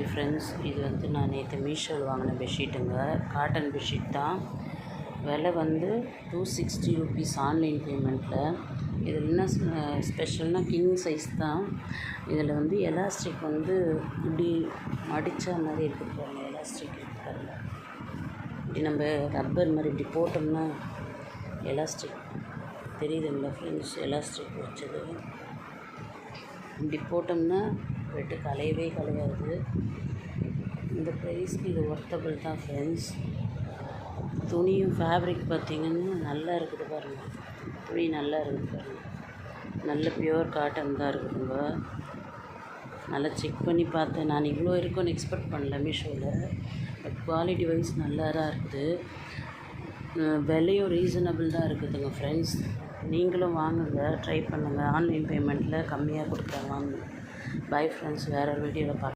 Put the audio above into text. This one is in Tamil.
ஃப்ரெண்ட்ஸ், இது வந்து நான் நேற்று மீஷோவில் வாங்கின பெட்ஷீட்டுங்க. காட்டன் பெட்ஷீட் தான். விலை வந்து 260 ருபீஸ் ஆன்லைன் பேமெண்ட்டில். இதில் என்ன ஸ்பெஷல்னால் கிங் சைஸ் தான். இதில் வந்து எலாஸ்டிக் வந்து இப்படி மடித்தா மாதிரி இருக்குது பாருங்க. எலாஸ்டிக் இருக்குது பாருங்க. இப்படி நம்ம ரப்பர் மாதிரி இப்படி போட்டோம்னா எலாஸ்டிக் தெரியுதுங்களா ஃப்ரெண்ட்ஸ்? எலாஸ்டிக் வச்சது இப்படி போட்டோம்னா வெட்டு கலையவே கலையாது. இந்த ப்ரைஸ்க்கு இது ஒர்த்தபிள் தான் ஃப்ரெண்ட்ஸ். துணியும் ஃபேப்ரிக் பார்த்திங்கன்னா நல்லா இருக்குது பாருங்கள். துணி நல்லா இருக்குது பாருங்கள். நல்ல பியூர் காட்டன் தான் இருக்குதுங்க. நல்லா செக் பண்ணி பார்த்தேன். நான் இவ்வளோ இருக்கும்னு எக்ஸ்பெக்ட் பண்ணல மீஷோவில். பட் குவாலிட்டி வைஸ் நல்லா தான் இருக்குது. விலையும் ரீசனபிள் தான் இருக்குதுங்க ஃப்ரெண்ட்ஸ். நீங்களும் வாங்குங்க, ட்ரை பண்ணுங்கள். ஆன்லைன் பேமெண்ட்டில் கம்மியாக கொடுக்குறாங்க. வாங்க. Bye friends. வேறு ஒரு வீடியோவில் பார்க்கலாம்.